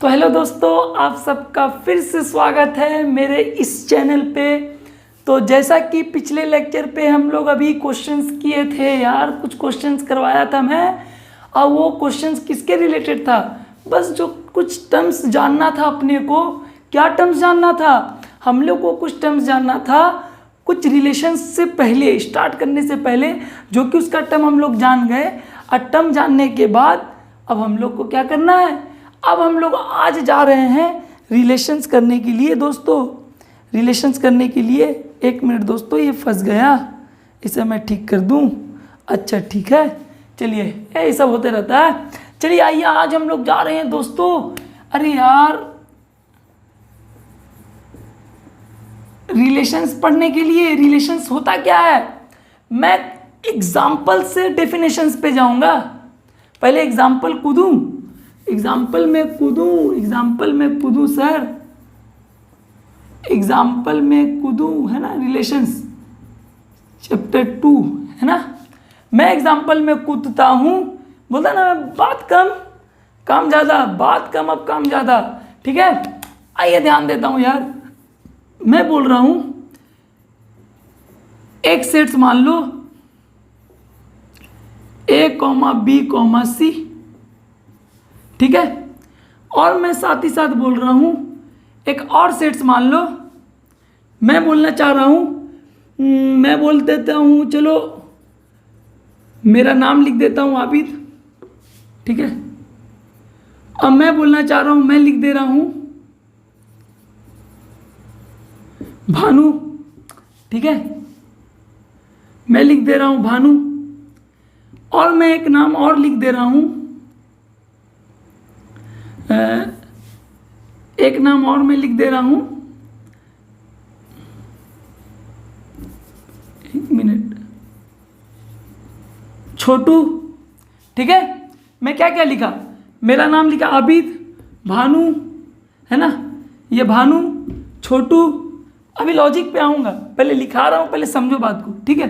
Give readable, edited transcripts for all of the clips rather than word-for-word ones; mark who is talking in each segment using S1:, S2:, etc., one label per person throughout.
S1: तो हेलो दोस्तों, आप सबका फिर से स्वागत है मेरे इस चैनल पे। तो जैसा कि पिछले लेक्चर पे हम लोग अभी क्वेश्चंस किए थे यार, कुछ क्वेश्चंस करवाया था मैं, और वो क्वेश्चंस किसके रिलेटेड था, बस जो कुछ टर्म्स जानना था अपने को। क्या टर्म्स जानना था? हम लोग को कुछ टर्म्स जानना था कुछ रिलेशंस से पहले, स्टार्ट करने से पहले, जो कि उसका टर्म हम लोग जान गए। और टर्म जानने के बाद अब हम लोग को क्या करना है, अब हम लोग आज जा रहे हैं रिलेशंस करने के लिए। दोस्तों रिलेशंस करने के लिए, एक मिनट दोस्तों, ये फंस गया, इसे मैं ठीक कर दूं। अच्छा ठीक है, चलिए, ये सब होते रहता है। चलिए आइए, आज हम लोग जा रहे हैं दोस्तों। अरे यार, रिलेशंस पढ़ने के लिए, रिलेशंस होता क्या है, मैं एग्जाम्पल से डेफिनेशंस पे जाऊंगा। पहले एग्जाम्पल कूदूं, एग्जाम्पल में कूदूं सर, एग्जाम्पल में कूदूं, है ना। रिलेशंस चैप्टर 2 है ना, मैं एग्जाम्पल में कूदता हूँ। बोलता ना, बात कम काम ज़्यादा, बात कम अब काम ज़्यादा। ठीक है, आइए ध्यान देता हूँ यार। मैं बोल रहा हूँ एक सेट्स मान लो A, B, C, ठीक है। और मैं साथ ही साथ बोल रहा हूँ एक और सेट्स मान लो। मैं बोलना चाह रहा हूँ, मैं बोल देता हूँ, चलो मेरा नाम लिख देता हूँ आबिद, ठीक है। अब मैं बोलना चाह रहा हूँ, मैं लिख दे रहा हूँ भानु, ठीक है। मैं लिख दे रहा हूँ भानु, और मैं एक नाम और लिख दे रहा हूँ, एक नाम और मैं लिख दे रहा हूँ, एक मिनट, छोटू, ठीक है। मैं क्या क्या लिखा, मेरा नाम लिखा आबिद, भानु, है ना, ये भानु, छोटू। अभी लॉजिक पे आऊँगा, पहले लिखा रहा हूँ, पहले समझो बात को, ठीक है।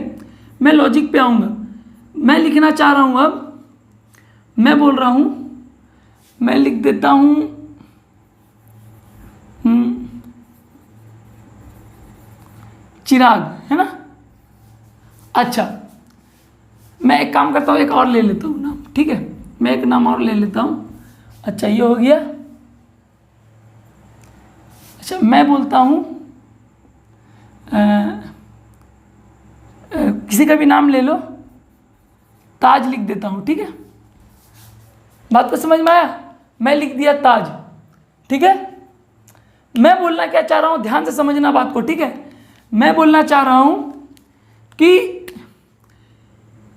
S1: मैं लॉजिक पे आऊँगा, मैं लिखना चाह रहा हूँ। अब मैं बोल रहा हूँ, मैं लिख देता हूँ चिराग, है ना। अच्छा, मैं एक काम करता हूँ, एक और ले लेता हूँ नाम, ठीक है। मैं एक नाम और ले लेता हूँ। अच्छा, ये हो गया। अच्छा, मैं बोलता हूँ किसी का भी नाम ले लो, ताज लिख देता हूँ, ठीक है। बात को समझ में आया? मैं लिख दिया ताज, ठीक है। मैं बोलना क्या चाह रहा हूँ, ध्यान से समझना बात को, ठीक है। मैं बोलना चाह रहा हूँ कि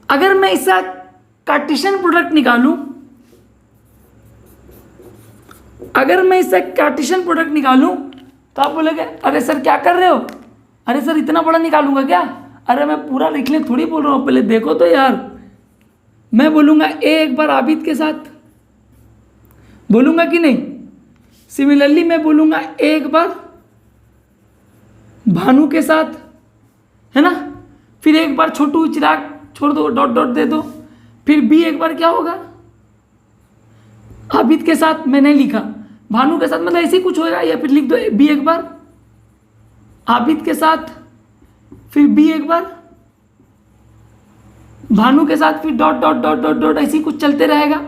S1: अगर मैं इसका कार्टेशियन प्रोडक्ट निकालूं, अगर मैं इसका कार्टेशियन प्रोडक्ट निकालूं, तो आप बोलोगे अरे सर क्या कर रहे हो, अरे सर इतना बड़ा निकालूंगा क्या? अरे मैं पूरा लिखने थोड़ी बोल रहा हूँ, पहले देखो तो यार। मैं बोलूँगा ए एक बार आबिद के साथ, बोलूँगा कि नहीं। सिमिलरली मैं बोलूँगा ए एक बार भानु के साथ, है ना। फिर एक बार छोटू, चिराग छोड़ दो, डॉट डॉट दे दो। फिर बी एक बार क्या होगा, आबिद के साथ। मैं नहीं लिखा भानु के साथ, मतलब ऐसे ही कुछ होगा, या फिर लिख दो बी एक बार आबिद के साथ, फिर बी एक बार भानु के साथ, फिर dot dot dot dot dot, ऐसे ही कुछ चलते रहेगा।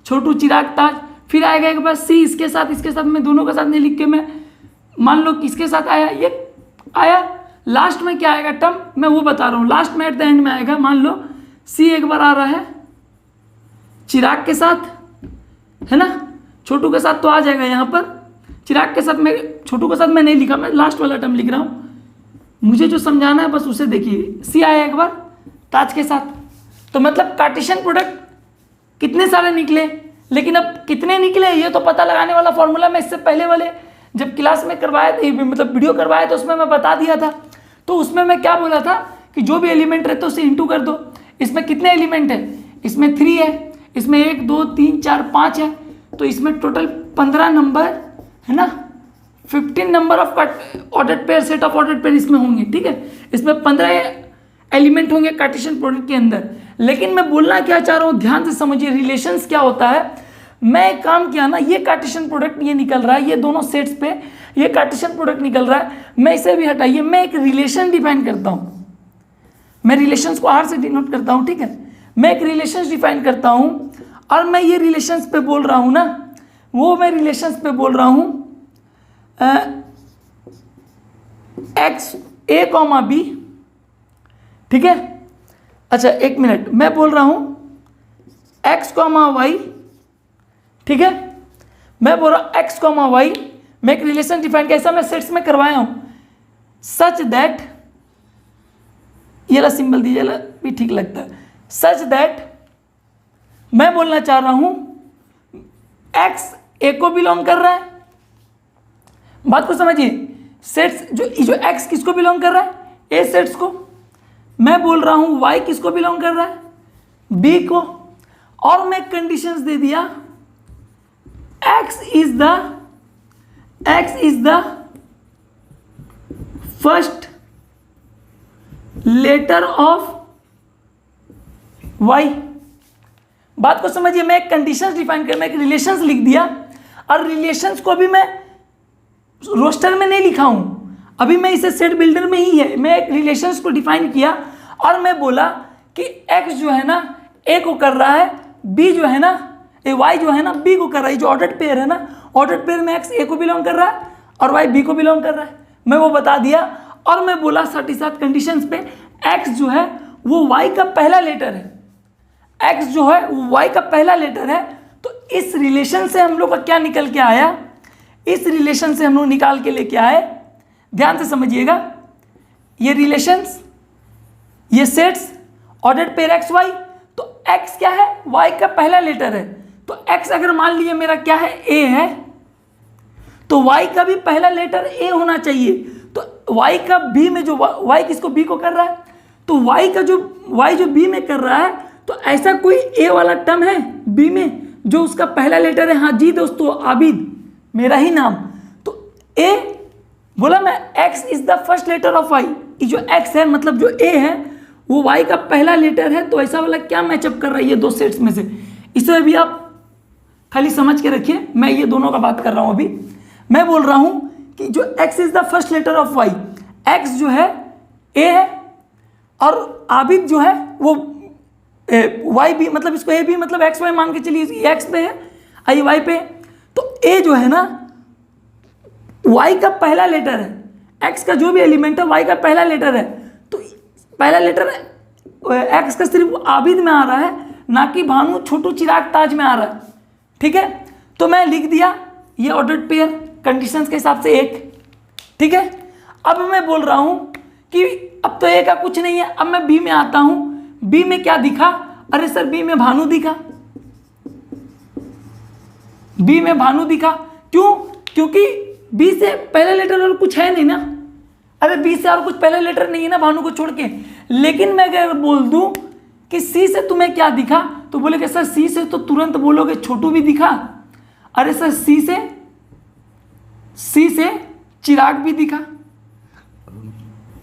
S1: छोटू, चिराग, ताज। फिर आएगा एक बार सी इसके साथ, इसके साथ। मैं दोनों के साथ नहीं लिख के, मैं मान लो किसके साथ आया, ये आया। लास्ट में क्या आएगा टर्म, मैं वो बता रहा हूँ। लास्ट में एट द एंड में आएगा, मान लो सी एक बार आ रहा है चिराग के साथ, है ना। छोटू के साथ तो आ जाएगा यहाँ पर, चिराग के साथ मैं, छोटू के साथ मैं नहीं लिखा, मैं लास्ट वाला टर्म लिख रहा हूँ। मुझे जो समझाना है बस उसे देखिए। सी आया एक बार ताज के साथ, तो मतलब कार्टेशियन प्रोडक्ट कितने सारे निकले। लेकिन अब कितने निकले ये तो पता लगाने वाला फॉर्मूला मैं इससे पहले वाले जब क्लास में करवाया था, मतलब वीडियो करवाया था, उसमें मैं बता दिया था। तो उसमें मैं क्या बोला था कि जो भी एलिमेंट रहते उसे इंटू कर दो। इसमें कितने एलिमेंट है, इसमें 3 है, इसमें 1 2 3 4 5 है, तो इसमें टोटल 15 नंबर, है ना। 15 number of ordered pair, set of ordered pair इसमें होंगे, ठीक है। इसमें 15 एलिमेंट होंगे कार्टेशियन प्रोडक्ट के अंदर। लेकिन मैं बोलना क्या चाह रहा हूँ, ध्यान से समझिए। रिलेशंस क्या होता है, मैं एक काम किया ना, ये कार्टेशियन प्रोडक्ट ये निकल रहा है, ये दोनों सेट्स पे ये कार्टेशियन प्रोडक्ट निकल रहा है, मैं इसे भी हटाइए, मैं एक रिलेशन डिफाइन करता हूँ, मैं रिलेशंस को आर से डिनोट करता हूँ, ठीक है। मैं एक रिलेशंस डिफाइन करता हूँ और मैं ये रिलेशंस पे बोल रहा हूँ ना, वो मैं रिलेशंस पे बोल रहा हूँ एक्स ए कॉमा बी, ठीक है। अच्छा एक मिनट, मैं बोल रहा हूँ एक्स कॉमा वाई, ठीक है। मैं बोल रहा हूँ एक्स कॉमा वाई, मैं एक रिलेशन डिफाइन कैसा मैं सेट्स में करवाया हूँ, सच दैट, ये ला सिंबल दीजिए ला भी ठीक लगता है, सच दैट मैं बोलना चाह रहा हूँ एक्स ए को बिलोंग कर रहा है, बात को समझिए, सेट्स जो एक्स किसको बिलोंग कर रहा है, ए सेट्स को, मैं बोल रहा हूँ वाई किसको बिलोंग कर रहा है, बी को, और मैं कंडीशंस दे दिया X is the first letter of Y. बात को समझिए, मैं एक कंडीशंस डिफाइन कर, मैं एक रिलेशंस लिख दिया, और रिलेशंस को भी मैं रोस्टर में नहीं लिखा हूं, अभी मैं इसे सेट बिल्डर में ही है, मैं एक रिलेशंस को डिफाइन किया और मैं बोला कि एक्स जो है ना ए को कर रहा है, बी जो है ना वाई जो है ना बी को कर रहा है, जो ऑर्डर्ड पेयर है ना, ऑर्डर्ड पेयर में एक्स ए को बिलोंग कर रहा है और वाई बी को बिलोंग कर रहा है, मैं वो बता दिया। और मैं बोला साथ ही साथ कंडीशंस पे एक्स जो है वो वाई का पहला लेटर है, एक्स जो है वो वाई का पहला लेटर है, तो इस रिलेशन से हम लोग का क्या निकल के आया, इस रिलेशन से हम लोग निकाल के लेके आए, ध्यान से समझिएगा, ये रिलेशंस, ये sets, ordered pair X Y, तो एक्स क्या है, वाई का पहला लेटर है, तो एक्स अगर मान लीजिए मेरा क्या है ए है, तो वाई का भी पहला लेटर ए होना चाहिए, तो वाई का बी में जो वाई किसको बी को कर रहा है, तो वाई जो बी में कर रहा है, तो ऐसा कोई ए वाला टर्म है बी में जो उसका पहला लेटर है, हाँ जी दोस्तों, आबिद मेरा ही नाम, तो ए बोला मैं X is the first letter of Y, जो एक्स है मतलब जो ए है वो वाई का पहला लेटर है, तो ऐसा वाला क्या मैचअप कर रहा है ये दो सेट्स में से, इसे भी आप खाली समझ के रखिए, मैं ये दोनों का बात कर रहा हूं। अभी मैं बोल रहा हूं कि जो x is the first letter of y, x जो है a है और आबिद जो है वो y भी, मतलब इसको a भी मतलब x y मान के चलिए, ये x पे है आई y पे, तो a जो है ना y का पहला लेटर है, x का जो भी एलिमेंट है y का पहला लेटर है, तो पहला लेटर x का सिर्फ आबिद में आ रहा है, ना कि भानु छोटू चिराग ताज में आ रहा है, ठीक है। तो मैं लिख दिया ये ऑर्डर्ड पेयर कंडीशंस के हिसाब से एक, ठीक है। अब मैं बोल रहा हूं कि अब तो ए का कुछ नहीं है, अब मैं बी में आता हूं, बी में क्या दिखा, अरे सर बी में भानु दिखा, बी में भानु दिखा, क्यों, क्योंकि बी से पहले लेटर और कुछ है नहीं ना, अरे बी से और कुछ पहले लेटर नहीं है ना भानु को छोड़ के। लेकिन मैं अगर बोल दूं कि सी से तुम्हें क्या दिखा, तो बोले सर सी से तो तुरंत बोलोगे छोटू भी दिखा, अरे सर सी से चिराग भी दिखा,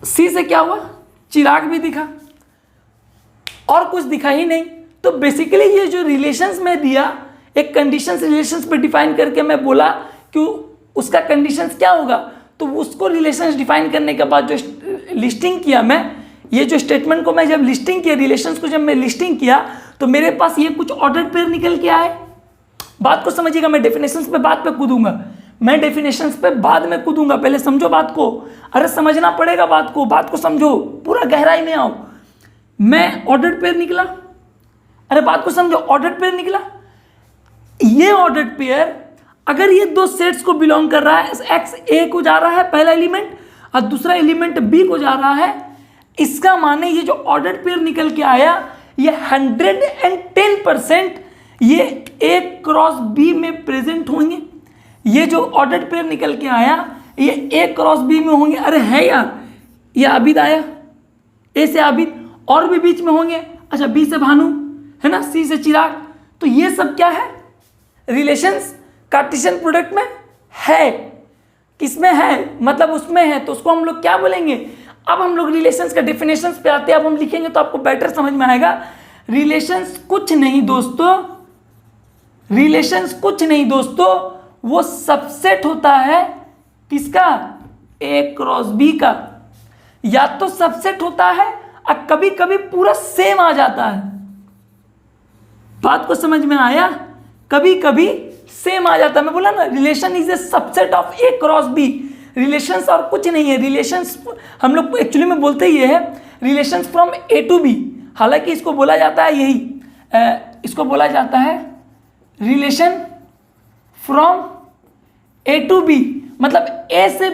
S1: सी से क्या हुआ, चिराग भी दिखा, और कुछ दिखा ही नहीं। तो बेसिकली ये जो रिलेशंस में दिया, एक कंडीशंस रिलेशंस पे डिफाइन करके मैं बोला कि उसका कंडीशंस क्या होगा, तो उसको रिलेशंस डिफाइन करने के बाद जो लिस्टिंग किया मैं, ये जो स्टेटमेंट को मैं जब लिस्टिंग किया, रिलेशंस को जब मैं लिस्टिंग किया, तो मेरे पास ये कुछ ऑर्डर्ड पेयर निकल के आए। बात को समझिएगा, मैं डेफिनेशंस पे बाद पे कूदूंगा, मैं डेफिनेशंस पे बाद में कूदूंगा, पहले समझो बात को, अरे समझना पड़ेगा बात को समझो, पूरा गहराई में आओ। मैं ऑर्डर्ड पेयर निकला, अरे बात को समझो, ऑर्डर्ड पेयर निकला, ये ऑर्डर्ड पेयर अगर ये दो सेट्स को बिलोंग कर रहा है, एक्स ए को जा रहा है पहला एलिमेंट और दूसरा एलिमेंट बी को जा रहा है, इसका माने ये जो ऑर्डर्ड पेयर निकल के आया ये 110% ये ए क्रॉस बी में प्रेजेंट होंगे। ये जो ऑर्डर्ड पेयर निकल के आया ये ए क्रॉस बी में होंगे। अरे है यार, ये आबिद आया, ए से आबिद, और भी बीच में होंगे, अच्छा बी से भानु है ना, सी से चिराग, तो ये सब क्या है, रिलेशंस कार्टेशियन प्रोडक्ट में है, किसमें है, मतलब उसमें है, तो उसको हम लोग क्या बोलेंगे। अब हम लोग रिलेशंस का डेफिनेशंस पे आते हैं, अब हम लिखेंगे तो आपको बेटर समझ में आएगा। रिलेशंस कुछ नहीं दोस्तों, रिलेशंस कुछ नहीं दोस्तों, वो सबसेट होता है किसका, ए क्रॉस बी का। या तो सबसेट होता है और कभी कभी पूरा सेम आ जाता है। बात को समझ में आया, कभी कभी सेम आ जाता है। मैं बोला ना relation is a subset of A cross B. Relations और कुछ नहीं है, रिलेशंस हम लोग एक्चुअली में बोलते ही है relations from A to B. हालांकि इसको बोला जाता है यही, इसको बोला जाता है relation from A to B. मतलब ए से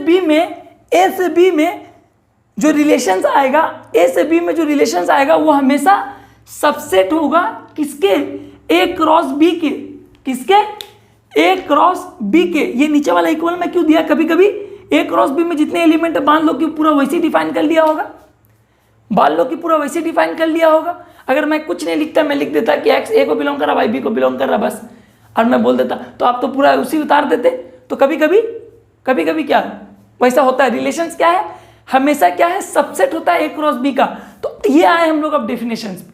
S1: बी में जो रिलेशंस आएगा, ए से बी में जो रिलेशंस आएगा वो हमेशा सबसेट होगा किसके, ए क्रॉस बी के। किसके, ए क्रॉस बी के। ये नीचे वाला इक्वल में क्यों दिया, कभी कभी ए क्रॉस बी में जितने एलिमेंट है मान लो कि पूरा वैसे डिफाइन कर लिया होगा, मान लो कि पूरा वैसे डिफाइन कर लिया होगा। अगर मैं कुछ नहीं लिखता, मैं लिख देता कि एक्स ए को बिलोंग कर रहा, वाई बी को बिलोंग कर रहा बस, और मैं बोल देता तो आप तो पूरा उसी उतार देते। तो कभी कभी क्या वैसा होता है। रिलेशंस क्या है, हमेशा क्या है, सबसेट होता है ए क्रॉस बी का। तो ये आए हम लोग अब डेफिनेशंस।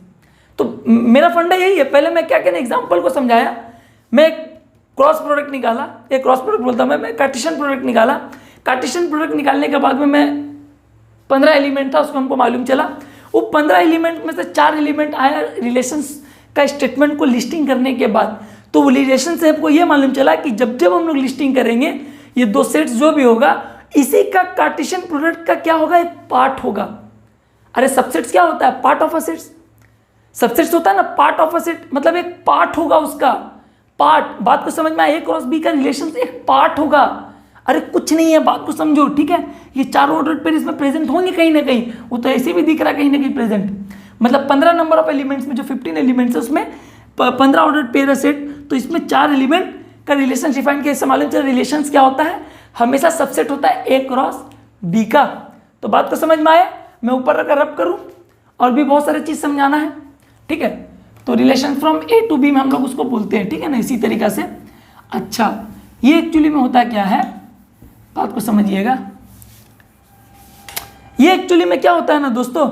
S1: तो मेरा फंडा यही है, पहले मैं क्या कहने एग्जांपल को समझाया, मैं क्रॉस प्रोडक्ट निकाला, एक क्रॉस प्रोडक्ट बोलता मैं कार्टेशियन प्रोडक्ट निकाला। कार्टेशियन प्रोडक्ट निकालने के बाद में मैं 15 एलिमेंट था उसको हमको मालूम चला, वो 15 एलिमेंट में से 4 एलिमेंट आया रिलेशंस का स्टेटमेंट को लिस्टिंग करने के बाद। तो वो रिलेशन से हमको ये मालूम चला कि जब जब हम लोग लिस्टिंग करेंगे ये दो सेट्स जो भी होगा इसी का कार्टेशियन प्रोडक्ट का क्या होगा, एक पार्ट होगा। अरे सबसेट्स क्या होता है, part of a sets. Subsets होता है ना पार्ट ऑफ अ सेट, मतलब एक पार्ट होगा उसका, पार्ट। बात को समझ में आया, ए क्रॉस बी का रिलेशन एक पार्ट होगा। अरे कुछ नहीं है, बात को समझो, ठीक है। ये चारों ऑर्डर पेयर इसमें प्रेजेंट होंगे कहीं ना कहीं, वो तो ऐसे भी दिख रहा है कहीं ना कहीं प्रेजेंट। मतलब 15 नंबर ऑफ एलिमेंट्स में जो 15 एलिमेंट्स है उसमें 15 ऑर्डर पेयर है सेट, तो इसमें 4 एलिमेंट का रिलेशन डिफाइन किया। इससे मालूम चला रिलेशन क्या होता है, हमेशा सबसेट होता है ए क्रॉस बी का। तो बात को समझ में आया, मैं ऊपर रखकर रब करूँ और भी बहुत सारी चीज़ समझाना है, ठीक है। तो relation from A to B में हम लोग उसको बोलते हैं, ठीक है ना, इसी तरीका से। अच्छा, ये एक्चुअली में होता क्या है, बात को समझिएगा। ये एक्चुअली में क्या होता है ना दोस्तों,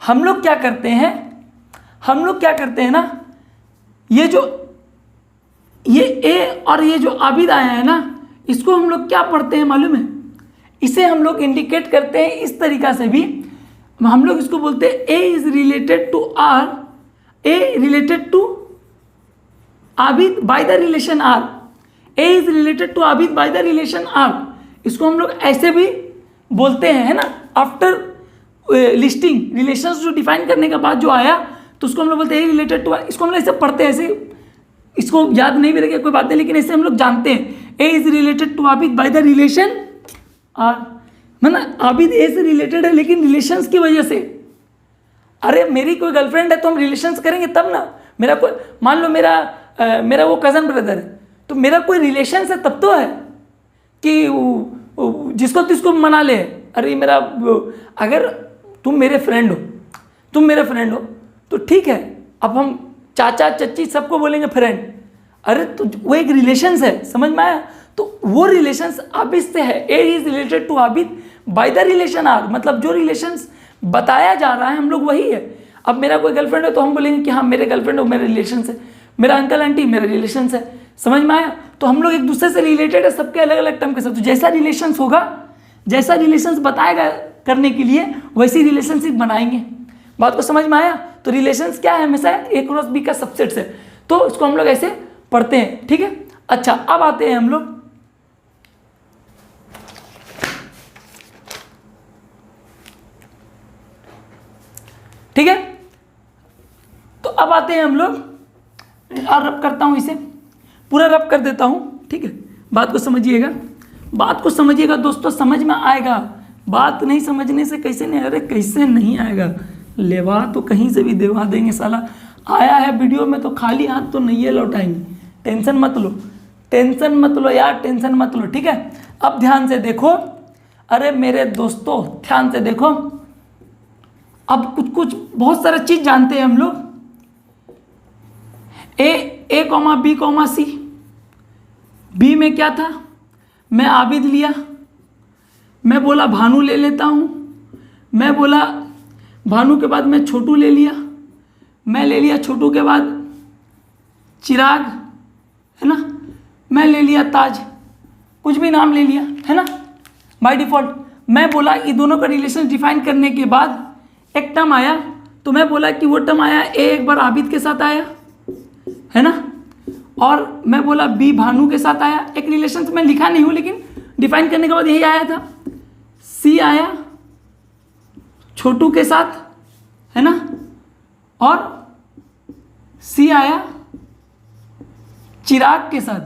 S1: हम लोग क्या करते हैं ना, ये ए और ये जो आबिद आया है ना, इसको हम लोग क्या पढ़ते हैं मालूम है, इसे हम लोग इंडिकेट करते हैं इस तरीका से भी। हम लोग इसको बोलते हैं A is related to R, A related to आबिद by the relation R, A is related to आबिद बाय द रिलेशन आर। इसको हम लोग ऐसे भी बोलते हैं, है ना। आफ्टर लिस्टिंग रिलेशंस जो डिफाइन करने के बाद जो आया तो उसको हम लोग बोलते हैं ए रिलेटेड टू, इसको हम लोग ऐसे पढ़ते हैं, ऐसे इसको याद नहीं भी रखे कोई बात नहीं, लेकिन ऐसे हम लोग जानते हैं ए इज रिलेटेड टू आबिद बाय द रिलेशन आर। मतलब आबिद ए से रिलेटेड है लेकिन रिलेशंस की वजह से। अरे मेरी कोई गर्लफ्रेंड है तो हम रिलेशंस करेंगे तब ना। मेरा कोई, मान लो मेरा वो कज़न ब्रदर है, तो मेरा कोई रिलेशन है तब तो है कि जिसको तिसको मना ले। अरे मेरा, अगर तुम मेरे फ्रेंड हो तो ठीक है, अब हम चाचा चच्ची सबको बोलेंगे फ्रेंड। अरे तो वो एक रिलेशंस है, समझ में आया। तो वो रिलेशंस आबिद से है, ए इज रिलेटेड टू आबिद बाय द रिलेशन आर, मतलब जो रिलेशंस बताया जा रहा है हम लोग वही है। अब मेरा कोई गर्लफ्रेंड है तो हम बोलेंगे कि हाँ मेरे गर्लफ्रेंड हो, मेरे रिलेशन है। मेरा अंकल आंटी मेरे रिलेशन है, समझ में आया। तो हम लोग एक दूसरे से रिलेटेड है, सबके अलग अलग टर्म के साथ। तो जैसा रिलेशंस होगा, जैसा रिलेशंस बताएगा करने के लिए वैसी रिलेशनशिप बनाएंगे। बात को समझ में आया। तो रिलेशंस क्या है, हमेशा ए क्रॉस बी का सबसेट है, तो इसको हम लोग ऐसे पढ़ते हैं, ठीक है। अच्छा, अब आते हैं हम लोग ठीक है। तो अब आते हैं हम लोग, और रब करता हूं, इसे पूरा रब कर देता हूं, ठीक है। बात को समझिएगा दोस्तों, समझ में आएगा। बात नहीं समझने से कैसे नहीं, अरे कैसे नहीं आएगा, लेवा तो कहीं से भी देवा देंगे साला। आया है वीडियो में तो खाली हाथ तो नहीं है लौटाएंगे। टेंशन मत लो यार, टेंशन मत लो, ठीक है। अब ध्यान से देखो, अरे मेरे दोस्तों ध्यान से देखो। अब कुछ बहुत सारा चीज जानते हैं हम लोग। ए कॉमा बी कॉमा सी, बी में क्या था, मैं आबिद लिया, मैं बोला भानु ले लेता हूँ, मैं बोला भानु के बाद मैं छोटू ले लिया, मैं ले लिया छोटू के बाद चिराग, है ना, मैं ले लिया ताज, कुछ भी नाम ले लिया, है ना, बाय डिफॉल्ट। मैं बोला ये दोनों का रिलेशन डिफाइन करने के बाद एक टर्म आया, तो मैं बोला कि वो टर्म आया ए एक बार आबिद के साथ आया, है ना, और मैं बोला बी भानु के साथ आया। एक रिलेशन तो मैं लिखा नहीं हूँ, लेकिन डिफाइन करने के बाद यही आया था। सी आया छोटू के साथ, है ना, और सी आया चिराग के साथ,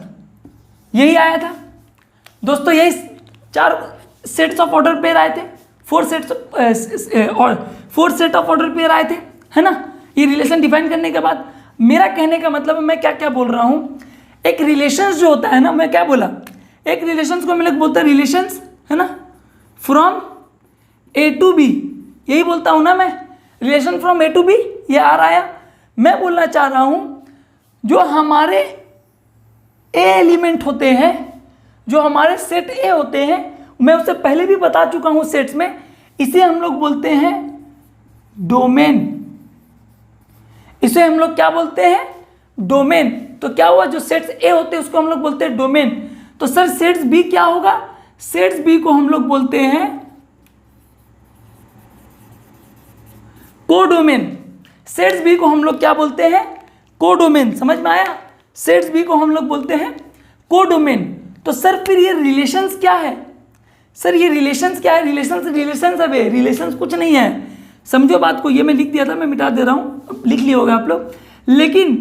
S1: यही आया था दोस्तों। यही 4 सेट्स ऑफ ऑर्डर पेयर आए थे, 4 सेट ऑफ ऑर्डर पेयर आए थे, है ना। ये रिलेशन डिफाइन करने के बाद मेरा कहने का मतलब है, मैं क्या क्या बोल रहा हूँ, एक रिलेशंस जो होता है ना, मैं क्या बोला, एक रिलेशंस को हम लोग बोलते हैं रिलेशंस, है ना, फ्रॉम ए टू बी, यही बोलता हूँ ना मैं, relation from A to B, ये आ रहा है। मैं बोलना चाह रहा हूँ जो हमारे ए एलिमेंट होते हैं, जो हमारे सेट ए होते हैं, मैं उससे पहले भी बता चुका हूँ सेट्स में, इसे हम लोग बोलते हैं डोमेन। इसे हम लोग क्या बोलते हैं, डोमेन। तो क्या हुआ, जो सेट्स ए होते हैं उसको हम लोग बोलते हैं डोमेन। तो सर सेट्स बी क्या होगा, सेट्स बी को हम लोग बोलते हैं कोडोमेन। सेट्स बी को हम लोग क्या बोलते हैं, कोडोमेन। समझ में आया, सेट्स बी को हम लोग बोलते हैं कोडोमेन। तो सर फिर ये रिलेशंस क्या है, सर ये रिलेशंस क्या है, रिलेशंस अब रिलेशंस कुछ नहीं है, समझो बात को। ये मैं लिख दिया था, मैं मिटा दे रहा हूँ, लिख लिए होगा आप लोग। लेकिन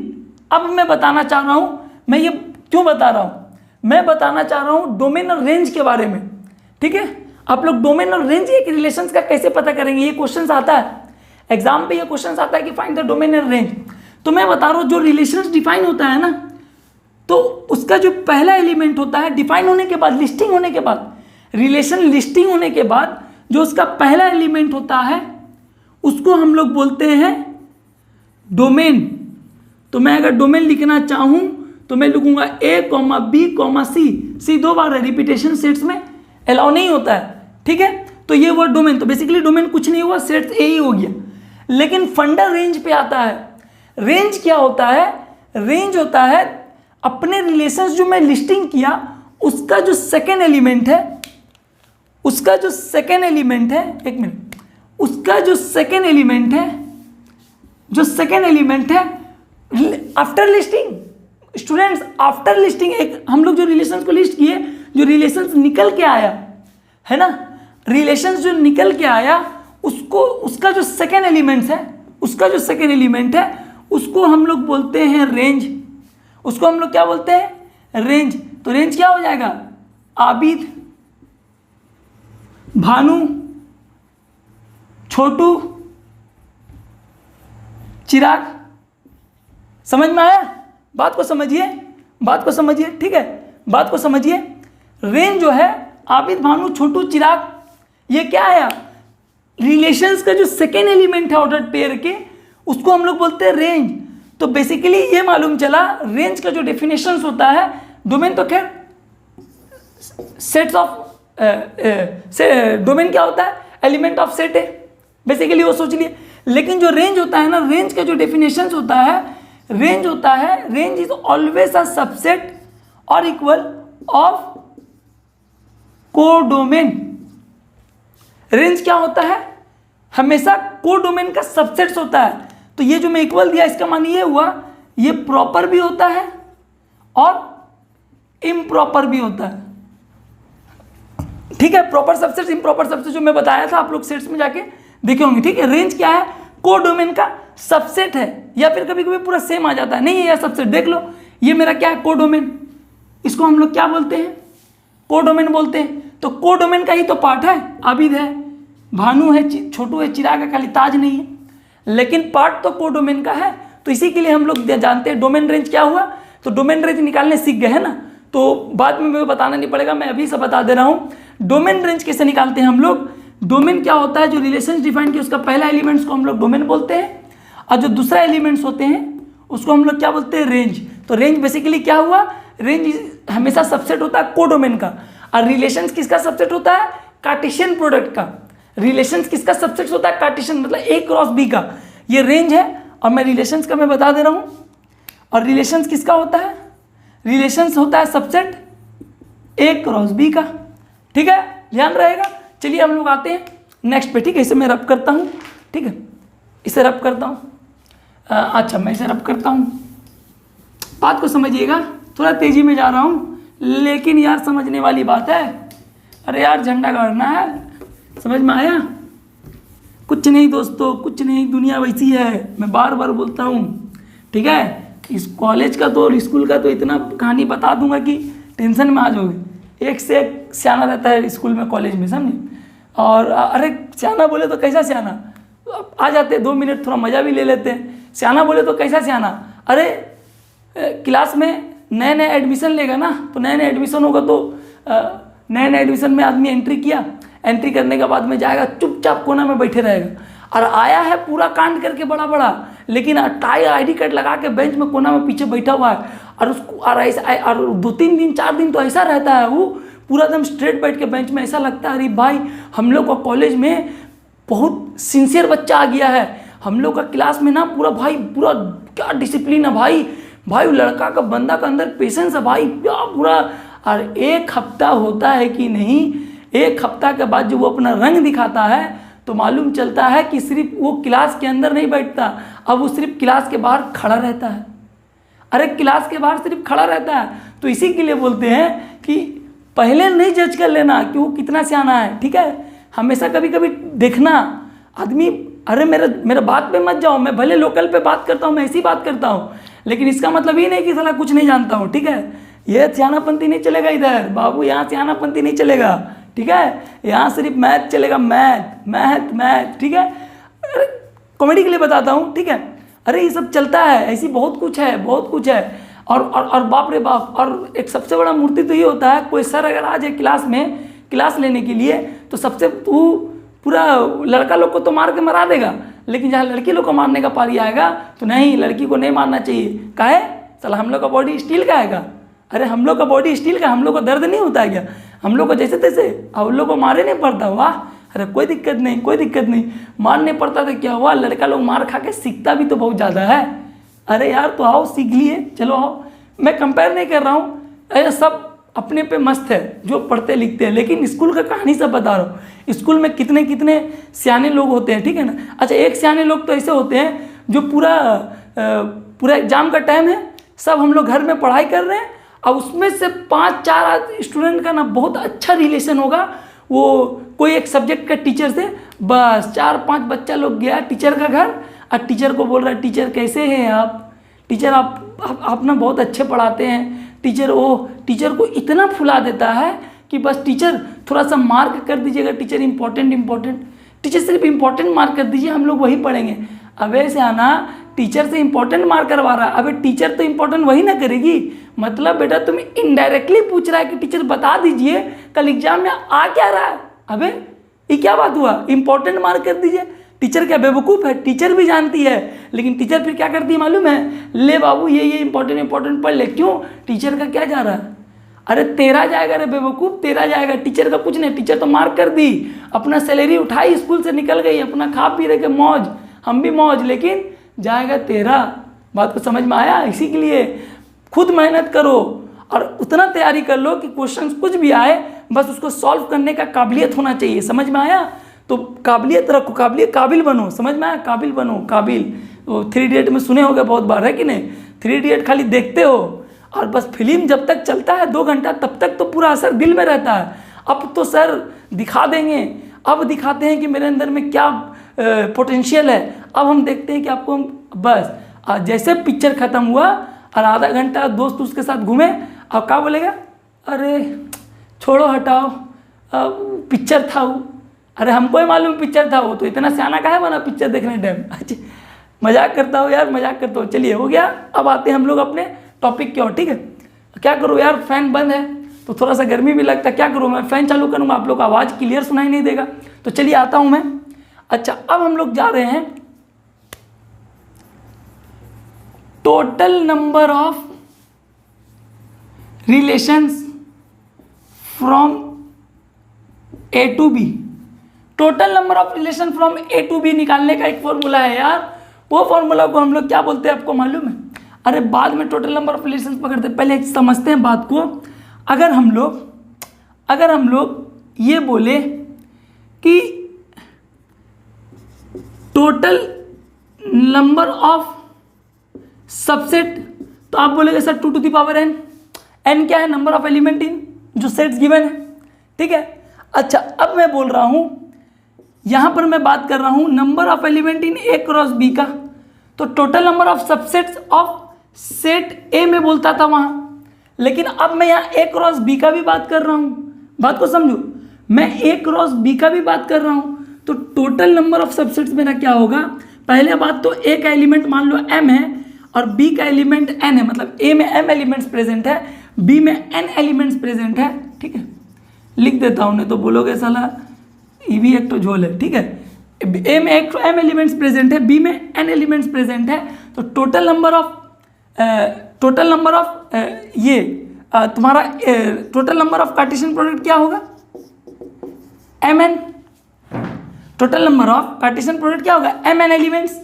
S1: अब मैं बताना चाह रहा हूँ, मैं ये क्यों बता रहा हूँ, मैं बताना चाह रहा हूँ डोमेन और रेंज के बारे में, ठीक है। आप लोग डोमेन और रेंज एक रिलेशंस का कैसे पता करेंगे, ये क्वेश्चन आता है एग्जाम पे, ये क्वेश्चन आता है कि find the domain and range. तो मैं बता रहा हूँ जो रिलेशंस डिफाइन होता है ना, तो उसका जो पहला एलिमेंट होता है डिफाइन होने के बाद, लिस्टिंग होने के बाद, रिलेशन लिस्टिंग होने के बाद जो उसका पहला एलिमेंट होता है उसको हम लोग बोलते हैं डोमेन। तो मैं अगर डोमेन लिखना चाहूं तो मैं लिखूंगा ए कॉमा बी कॉमा सी। सी 2 बार है, रिपीटेशन सेट्स में अलाउ नहीं होता है, ठीक है। तो ये वर्ड डोमेन, तो बेसिकली डोमेन कुछ नहीं हुआ, सेट्स ए ही हो गया। लेकिन फंडा रेंज पे आता है। रेंज क्या होता है, रेंज होता है अपने रिलेशंस जो मैं लिस्टिंग किया उसका जो सेकेंड एलिमेंट है, उसका जो सेकेंड एलिमेंट है, एक मिनट, उसका जो सेकेंड एलिमेंट है, जो सेकेंड एलिमेंट है after listing, students after listing, एक हम लोग जो रिलेशंस को लिस्ट किए, जो रिलेशंस निकल के आया है ना, रिलेशंस जो निकल के आया उसको, उसका जो सेकेंड एलिमेंट्स है, उसका जो सेकेंड एलिमेंट है उसको हम लोग बोलते हैं रेंज। उसको हम लोग क्या बोलते हैं, रेंज। तो रेंज क्या हो जाएगा, आबिद, भानु, छोटू, चिराग। समझ में आया, बात को समझिए, बात को समझिए, ठीक है, बात को समझिए। रेंज जो है आबिद, भानु, छोटू, चिराग, ये क्या आया, रिलेशंस का जो सेकेंड एलिमेंट है ऑर्डर पेयर के, उसको हम लोग बोलते हैं रेंज। तो बेसिकली ये मालूम चला रेंज का जो डेफिनेशंस होता है, डोमेन तो खैर सेट्स ऑफ, डोमेन क्या होता है, एलिमेंट ऑफ सेट है, बेसिकली वो सोच लिए। लेकिन जो रेंज होता है ना, रेंज का जो डेफिनेशंस होता है, रेंज होता है, range is always a subset और इक्वल ऑफ कोडोमेन। रेंज क्या होता है, हमेशा कोडोमेन का सबसेट्स होता है। तो ये जो मैं इक्वल दिया, इसका मान ये हुआ, ये प्रॉपर भी होता है और इम्प्रॉपर भी होता है, ठीक है। प्रॉपर सबसेट, इम्प्रॉपर सबसेट जो मैं बताया था, आप लोग सेट्स में जाके देखे होंगे, ठीक है। रेंज क्या है, कोडोमेन का सबसेट है, या फिर कभी कभी पूरा सेम आ जाता है, नहीं है यह सबसेट, देख लो ये मेरा क्या है, कोडोमेन। इसको हम लोग क्या बोलते हैं, कोडोमेन बोलते हैं। तो कोडोमेन का ही तो पार्ट है, आबिद है, भानु है, छोटू है, चिराग है, खाली ताज नहीं है, लेकिन पार्ट तो कोडोमेन का है। तो इसी के लिए हम लोग जानते हैं डोमेन रेंज क्या हुआ। तो डोमेन रेंज निकालने सीख गए है ना, तो बाद में मुझे बताना नहीं पड़ेगा, मैं अभी से बता दे रहा हूँ डोमेन रेंज कैसे निकालते हैं हम लोग। डोमेन क्या होता है, जो रिलेशन डिफाइन किया उसका पहला एलिमेंट्स को हम लोग डोमेन बोलते हैं, और जो दूसरा एलिमेंट्स होते हैं उसको हम लोग क्या बोलते हैं, रेंज। तो रेंज बेसिकली क्या हुआ, रेंज हमेशा सबसेट होता है कोडोमेन का। और रिलेशंस किसका सबसेट होता है, कार्टेशियन प्रोडक्ट का। रिलेशंस किसका सबसेट होता है, कार्टेशियन, मतलब ए क्रॉस बी का, ये रेंज है। और मैं रिलेशंस का मैं बता दे रहा हूँ। और रिलेशंस किसका होता है, रिलेशंस होता है सबसेट A क्रॉस B का, ठीक है, ध्यान रहेगा। चलिए हम लोग आते हैं नेक्स्ट पे, ठीक है। इसे मैं रब करता हूँ, ठीक है, इसे रब करता हूँ। अच्छा मैं इसे रब करता हूँ, बात को समझिएगा, थोड़ा तेज़ी में जा रहा हूँ लेकिन यार समझने वाली बात है। अरे यार झंडा गाड़ना है, समझ में आया? कुछ नहीं दोस्तों, कुछ नहीं, दुनिया वैसी है, मैं बार बार बोलता हूँ, ठीक है। इस कॉलेज का तो और स्कूल का तो इतना कहानी बता दूंगा कि टेंशन में आ जाओगे। एक से एक सियाना रहता है स्कूल में, कॉलेज में, समझे। और अरे सियाना बोले तो कैसा सियाना, आ जाते 2 मिनट थोड़ा मज़ा भी ले लेते हैं। सियाना बोले तो कैसा सियाना, अरे क्लास में नए नए एडमिशन लेगा ना, तो नए नए एडमिशन होगा तो नए नए एडमिशन में आदमी एंट्री किया, एंट्री करने के बाद में जाएगा चुपचाप कोना में बैठे रहेगा। और आया है पूरा कांड करके बड़ा बड़ा, लेकिन टाई ID कार्ड लगा के बेंच में कोना में पीछे बैठा हुआ है। और उसको और ऐसा और 2-3 दिन 4 दिन तो ऐसा रहता है, वो पूरा एकदम स्ट्रेट बैठ के बेंच में, ऐसा लगता है अरे भाई हम लोग का कॉलेज में बहुत सिंसियर बच्चा आ गया है। हम लोग का क्लास में ना पूरा भाई, पूरा क्या डिसिप्लिन है भाई, भाई लड़का का बंदा का अंदर पेशेंस है भाई, क्या पूरा। और 1 हफ्ता होता है कि नहीं, 1 हफ्ता के बाद जब वो अपना रंग दिखाता है तो मालूम चलता है कि सिर्फ वो क्लास के अंदर नहीं बैठता, अब वो सिर्फ क्लास के बाहर खड़ा रहता है। अरे क्लास के बाहर सिर्फ खड़ा रहता है। तो इसी के लिए बोलते हैं कि पहले नहीं जज कर लेना कि वो कितना सियाना है, ठीक है। हमेशा कभी कभी देखना आदमी, अरे मेरा बात पे मत जाओ, मैं भले लोकल पे बात करता हूँ, मैं ऐसी बात करता हूँ, लेकिन इसका मतलब ये नहीं कि साला कुछ नहीं जानता हूँ, ठीक है। ये सियानापंथी नहीं चलेगा इधर बाबू, यहाँ सियानापंथी नहीं चलेगा, ठीक है। यहाँ सिर्फ मैथ चलेगा, मैथ मैथ मैथ, ठीक है। अरे कॉमेडी के लिए बताता हूँ, ठीक है। अरे ये सब चलता है, ऐसी बहुत कुछ है, बहुत कुछ है। और बाप रे बाप, और एक सबसे बड़ा मूर्ति तो ये होता है, कोई सर अगर आ जाए क्लास में क्लास लेने के लिए, तो सबसे वो पूरा लड़का लोग को तो मार के मरा देगा, लेकिन जहाँ लड़की लोग को मारने का पारी आएगा तो नहीं, लड़की को नहीं मारना चाहिए। काहे? चला हम लोग का बॉडी स्टील का आएगा। अरे हम लोग का बॉडी स्टील का, हम लोग को दर्द नहीं होता है क्या? हम लोग को जैसे तैसे, अब उन लोग को मारे नहीं पड़ता, वाह। अरे कोई दिक्कत नहीं, कोई दिक्कत नहीं, मार नहीं पड़ता तो क्या हुआ, लड़का लोग मार खा के सीखता भी तो बहुत ज़्यादा है। अरे यार तो आओ सीख लिए, चलो आओ। मैं कंपेयर नहीं कर रहा हूँ, अरे सब अपने पे मस्त है जो पढ़ते लिखते हैं, लेकिन स्कूल का कहानी सब बता रहा हूँ। स्कूल में कितने कितने सियाने लोग होते हैं, ठीक है ना। अच्छा एक सियाने लोग तो ऐसे होते हैं जो पूरा एग्जाम का टाइम है, सब हम लोग घर में पढ़ाई कर रहे हैं, और उसमें से 5-4 स्टूडेंट का ना बहुत अच्छा रिलेशन होगा, वो कोई एक सब्जेक्ट का टीचर से, बस 4-5 बच्चा लोग गया टीचर का घर, और टीचर को बोल रहा है टीचर कैसे हैं आप, टीचर आप ना बहुत अच्छे पढ़ाते हैं, टीचर को इतना फुला देता है कि बस टीचर थोड़ा सा मार्क कर दीजिएगा, टीचर इम्पोर्टेंट, टीचर सिर्फ इम्पोर्टेंट मार्क कर दीजिए, हम लोग वही पढ़ेंगे। अबे से आना, टीचर से इम्पोर्टेंट मार्क करवा रहा है, अबे टीचर तो इम्पोर्टेंट वही ना करेगी। मतलब बेटा तुम इनडायरेक्टली पूछ रहा है कि टीचर बता दीजिए कल एग्जाम में आ क्या रहा है। अबे ये क्या बात हुआ, इम्पोर्टेंट मार्क कर दीजिए। टीचर क्या बेवकूफ़ है? टीचर भी जानती है, लेकिन टीचर फिर क्या करती है मालूम है, ले बाबू ये इंपॉर्टेंट पढ़ ले। क्यों? टीचर का क्या जा रहा है? अरे तेरा जाएगा रे बेवकूफ़, तेरा जाएगा, टीचर का कुछ नहीं। टीचर तो मार्क कर दी, अपना सैलरी उठाई, स्कूल से निकल गई, अपना खा पी रहे के मौज, हम भी मौज, लेकिन जाएगा तेरा। बात को समझ में आया? इसी के लिए खुद मेहनत करो और उतना तैयारी कर लो कि क्वेश्चन कुछ भी आए बस उसको सॉल्व करने का काबिलियत होना चाहिए। समझ में आया? तो काबिलियत रखो, काबिल बनो। समझ में आया? काबिल बनो, काबिल। तो 3 इडियट में सुने होगे बहुत बार, है कि नहीं? 3 इडियट खाली देखते हो और बस फिल्म जब तक चलता है 2 घंटा तब तक तो पूरा असर दिल में रहता है। अब तो सर दिखा देंगे, अब दिखाते हैं कि मेरे अंदर में क्या पोटेंशियल है। अब हम देखते हैं कि आपको बस जैसे पिक्चर ख़त्म हुआ और आधा घंटा दोस्त उसके साथ घूमे, अब क्या बोलेगा, अरे छोड़ो हटाओ, पिक्चर था वो। अरे हमको ही मालूम पिक्चर था वो, तो इतना सियाना काहे बना पिक्चर देखने टाइम। अच्छा मजाक करता हो यार, मजाक करता हो। चलिए हो गया, अब आते हैं हम लोग अपने टॉपिक की ओर। ठीक है, क्या करूँ यार, फैन बंद है तो थोड़ा सा गर्मी भी लगता है, क्या करूँ मैं, फ़ैन चालू करूँगा आप लोग को आवाज़ क्लियर सुनाई नहीं देगा। तो चलिए आता हूँ मैं। अच्छा अब हम लोग जा रहे हैं total number of relations from A to B। Total number of relation from A to B निकालने का एक फॉर्मूला है यार। वो फॉर्मूला को हम लोग क्या बोलते हैं आपको मालूम है? अरे बाद में टोटल नंबर ऑफ रिलेशंस पकड़ते, पहले समझते हैं बात को। अगर हम लोग ये बोले कि टोटल नंबर ऑफ सबसेट, तो आप बोलेंगे sir 2 to the power n। n क्या है? नंबर ऑफ एलिमेंट इन जो सेट्स गिवन है, ठीक है। अच्छा, अब मैं बोल रहा हूं, यहां पर मैं बात कर रहा हूं number of element in A cross B का, तो total number of subsets of set A में बोलता था वहां, लेकिन अब मैं यहाँ ए क्रॉस बी का भी बात कर रहा हूं। बात को समझो, मैं ए क्रॉस बी का भी बात कर रहा हूं, तो टोटल नंबर ऑफ सबसेट्स मेरा क्या होगा? पहले बात तो ए का एलिमेंट मान लो m है और b का एलिमेंट n है, मतलब a में m एलिमेंट्स प्रेजेंट है, b में n एलिमेंट्स प्रेजेंट है, ठीक है। लिख देता हूं, नहीं तो बोलोगे साला ये भी एक तो झोल है, ठीक है। a में एक m एलिमेंट्स प्रेजेंट है, b में n एलिमेंट्स प्रेजेंट है, तो टोटल नंबर ऑफ ये तुम्हारा total number of cartesian product क्या होगा? mn। Total number of cartesian product क्या होगा? mn elements,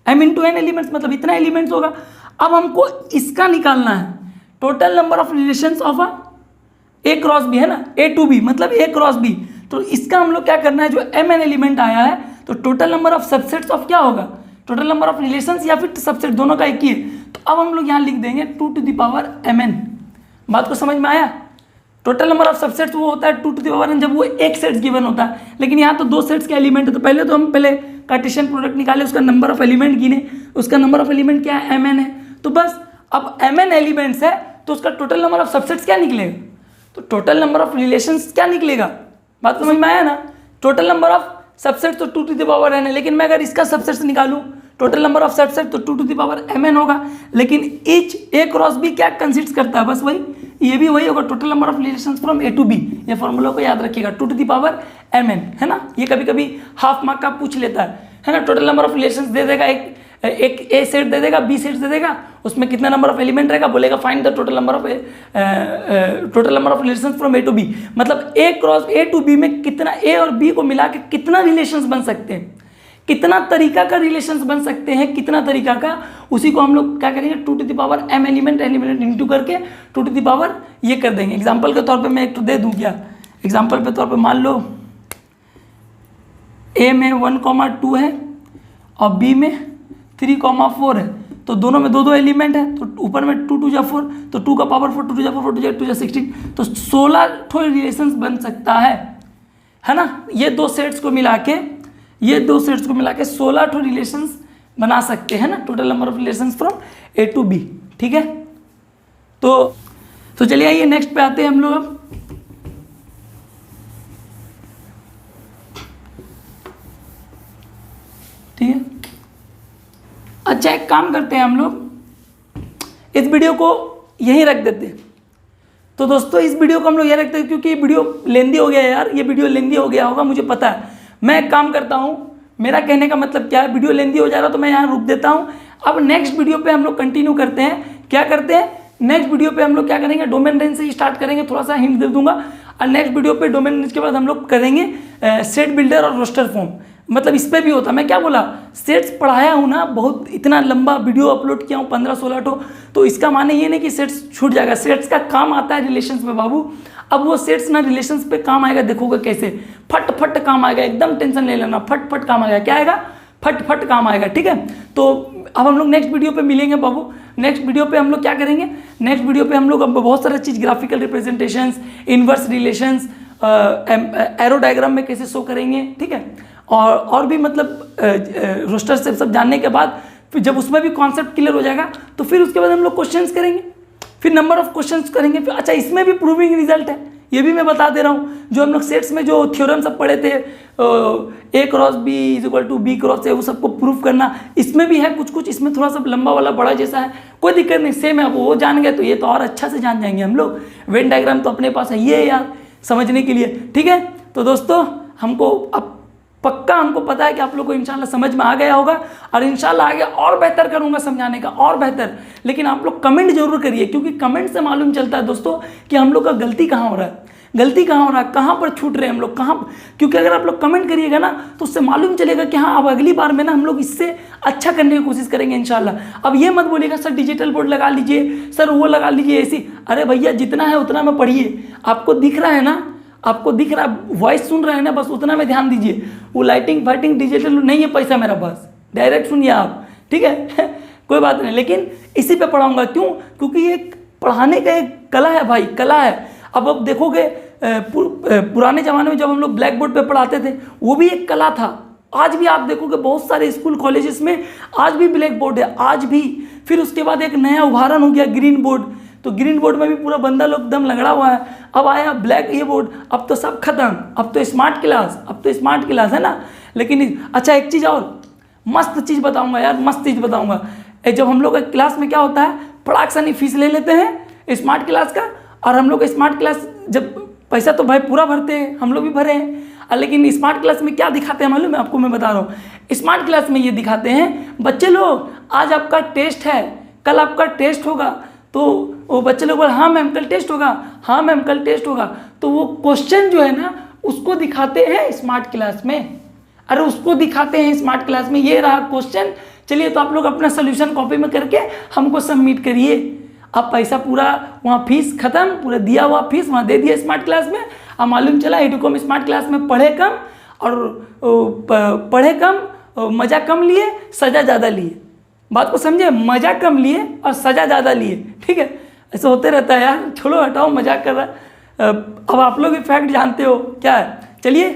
S1: m into n elements, मतलब इतना एलिमेंट्स होगा। अब हमको इसका निकालना है, total number of relations of A cross B है ना, a टू b मतलब a क्रॉस b, तो इसका हम लोग क्या करना है, जो mn एलिमेंट आया है, तो total number of subsets of क्या होगा? टोटल नंबर ऑफ रिलेशंस या फिर सबसेट, दोनों का एक ही है। तो अब हम लोग यहाँ लिख देंगे 2 to the power mn। बात को समझ में आया? टोटल नंबर ऑफ सबसेट्स वो होता है 2 to the power n जब वो एक सेट्स गिवन होता है, लेकिन यहाँ तो 2 सेट्स के एलिमेंट है, तो हम पहले कार्टेशियन प्रोडक्ट निकाले, उसका नंबर ऑफ एलिमेंट गिने, उसका नंबर ऑफ एलिमेंट क्या है? mn है। तो बस अब mn एलिमेंट्स है, तो उसका टोटल नंबर ऑफ सबसेट्स क्या निकलेगा? तो टोटल नंबर ऑफ रिलेशंस क्या निकलेगा? बात समझ में आया ना? टोटल नंबर ऑफ सबसेट्स तो 2 to the power n है, लेकिन मैं अगर इसका सबसेट्स निकालूं, टोटल नंबर ऑफ सबसेट तो 2 to the power mn होगा, लेकिन ईच ए क्रॉस बी क्या कंसिडर करता है? बस वही, ये भी वही होगा, total number of relations from A to B. ये फॉर्मूला को याद रखिएगा, 2 to the power mn, है ना। ये कभी कभी हाफ मार्क का पूछ लेता है ना। टोटल नंबर ऑफ रिलेशंस दे देगा, एक ए सेट दे देगा, बी सेट दे देगा, उसमें कितना नंबर ऑफ एलिमेंट रहेगा, बोलेगा find the total number of relations from A to B, मतलब A cross A to B में कितना, ए और बी को मिला के कितना रिलेशंस बन सकते हैं, कितना तरीका का रिलेशंस बन सकते हैं, कितना तरीका का, उसी को हम लोग क्या करेंगे 2 to the power m element into करके 2 to the power ये कर देंगे। एग्जाम्पल के तौर पे मैं एक तो दे दूं क्या? एग्जाम्पल के तौर पे मान लो a में 1,2 है और b में 3,4 है, तो दोनों में 2 एलिमेंट है, तो ऊपर में 2 2 जा 4, तो 2 का पावर 4, 2 2 जा 4, 4 2 जा 16, तो 16 ठो रिलेशंस बन सकता है ना। ये दो सेट्स को मिला के 16 ठो रिलेशंस बना सकते हैं ना, total number of relations from A to B, ठीक है। तो चलिए आइए नेक्स्ट पे आते हैं हम लोग अब। ठीक है, अच्छा एक काम करते हैं हम लोग, इस वीडियो को यहीं रख देते हैं। तो दोस्तों इस वीडियो को हम लोग यहीं रखते हैं, क्योंकि ये वीडियो लेंदी हो गया है यार, ये वीडियो लेंदी हो गया होगा, मुझे पता है। मैं एक काम करता हूँ, मेरा कहने का मतलब क्या है, वीडियो लेंदी हो जा रहा तो मैं यहाँ रुक देता हूँ। अब नेक्स्ट वीडियो पे हम लोग कंटिन्यू करते हैं। क्या करते हैं नेक्स्ट वीडियो पे हम लोग क्या करेंगे, डोमेन रेंज से ही स्टार्ट करेंगे, थोड़ा सा हिंट दे दूंगा। और नेक्स्ट वीडियो पे डोमेन रेंज के बाद हम लोग करेंगे सेट बिल्डर और रोस्टर फॉर्म। मतलब इस पर भी होता, मैं क्या बोला, सेट्स पढ़ाया हूँ ना, बहुत इतना लंबा वीडियो अपलोड किया हूँ 15-16 ठो, तो इसका माने ये नहीं कि सेट्स छूट जाएगा। सेट्स का काम आता है रिलेशंस में बाबू। अब वो सेट्स ना रिलेशंस पे काम आएगा, देखोगे कैसे फट फट काम आएगा, एकदम टेंशन नहीं लेना, फट फट काम आएगा। क्या आएगा? फट फट काम आएगा, ठीक है। तो अब हम लोग नेक्स्ट वीडियो पे मिलेंगे बाबू। नेक्स्ट वीडियो पे हम लोग क्या करेंगे, नेक्स्ट वीडियो पे हम लोग अब बहुत सारा चीज़, graphical representations, inverse relations, arrow diagram में कैसे शो करेंगे, ठीक है। और भी मतलब रोस्टर से सब जानने के बाद फिर जब उसमें भी कॉन्सेप्ट क्लियर हो जाएगा, तो फिर उसके बाद हम लोग क्वेश्चंस करेंगे, फिर नंबर ऑफ क्वेश्चंस करेंगे। फिर अच्छा इसमें भी प्रूविंग रिजल्ट है, ये भी मैं बता दे रहा हूँ। जो हम लोग सेट्स में जो थ्योरम सब पढ़े थे, a cross b is equal to b cross a, वो सबको प्रूव करना, इसमें भी है कुछ कुछ। इसमें थोड़ा सा लंबा वाला बड़ा जैसा है, कोई दिक्कत नहीं, सेम है। अब वो जान गए तो ये तो और अच्छा से जान जाएंगे हम लोग। वेन डायग्राम तो अपने पास है ये यार समझने के लिए, ठीक है। तो दोस्तों हमको अब पक्का हमको पता है कि आप लोग को इंशाल्लाह समझ में आ गया होगा, और इंशाल्लाह आगे और बेहतर करूंगा समझाने का, और बेहतर। लेकिन आप लोग कमेंट जरूर करिए, क्योंकि कमेंट से मालूम चलता है दोस्तों कि हम लोग का गलती कहाँ हो रहा है, गलती कहाँ हो रहा है, कहाँ पर छूट रहे हैं हम लोग, कहाँ। क्योंकि अगर आप लोग कमेंट करिएगा ना तो उससे मालूम चलेगा कि हाँ अब अगली बार में ना हम लोग इससे अच्छा करने की कोशिश करेंगे इंशाल्लाह। अब ये मत बोलिएगा सर डिजिटल बोर्ड लगा लीजिए, सर वो लगा लीजिए ऐसी। अरे भैया जितना है उतना में पढ़िए, आपको दिख रहा है ना, आपको दिख रहा है, वॉइस सुन रहे हैं ना, बस उतना में ध्यान दीजिए। वो लाइटिंग फाइटिंग डिजिटल नहीं है पैसा मेरा, बस डायरेक्ट सुनिए आप, ठीक है। कोई बात नहीं, लेकिन इसी पे पढ़ाऊंगा। क्यों? क्योंकि ये पढ़ाने का एक कला है भाई, कला है। अब देखोगे पुराने ज़माने में जब हम लोग ब्लैक बोर्ड पे पढ़ाते थे वो भी एक कला था। आज भी आप देखोगे बहुत सारे स्कूल कॉलेजेस में आज भी ब्लैक बोर्ड है, आज भी। फिर उसके बाद एक नया उदाहरण हो गया ग्रीन बोर्ड, तो ग्रीन बोर्ड में भी पूरा बंदा लोग दम लगड़ा हुआ है। अब आया ब्लैक ये बोर्ड, अब तो सब खत्म, अब तो स्मार्ट क्लास, अब तो स्मार्ट क्लास है ना। लेकिन अच्छा एक चीज़ और मस्त चीज़ बताऊंगा यार, मस्त चीज़ बताऊंगा। जब हम लोग क्लास में क्या होता है, फटाक से नहीं फीस ले लेते हैं स्मार्ट क्लास का, और हम लोग स्मार्ट क्लास जब पैसा तो भाई पूरा भरते हैं, हम लोग भी भरे हैं, लेकिन स्मार्ट क्लास में क्या दिखाते हैं मालूम है आपको, मैं बता रहा हूँ। स्मार्ट क्लास में ये दिखाते हैं, बच्चे लोग आज आपका टेस्ट है, कल आपका टेस्ट होगा, तो वो बच्चे लोग बोले हाँ मैम कल टेस्ट होगा, हाँ मैम कल टेस्ट होगा, तो वो क्वेश्चन जो है ना उसको दिखाते हैं स्मार्ट क्लास में। अरे उसको दिखाते हैं स्मार्ट क्लास में, ये रहा क्वेश्चन, चलिए तो आप लोग अपना सोल्यूशन कॉपी में करके हमको सबमिट करिए। अब पैसा पूरा वहाँ फीस खत्म, पूरा दिया हुआ फीस वहाँ दे दिया स्मार्ट क्लास में। अब मालूम चला एडुकॉम स्मार्ट क्लास में पढ़े कम और मज़ा कम लिए, सज़ा ज़्यादा लिए। बात को समझे, मज़ा कम लिए और सज़ा ज़्यादा लिए, ठीक है। ऐसा होते रहता है यार, छोड़ो हटाओ, मजाक कर रहा है। अब आप लोग भी फैक्ट जानते हो क्या है। चलिए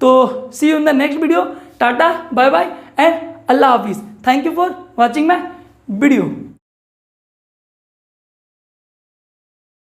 S1: तो see you in the next video, tata bye bye and अल्लाह हाफिज़। Thank you for watching my video.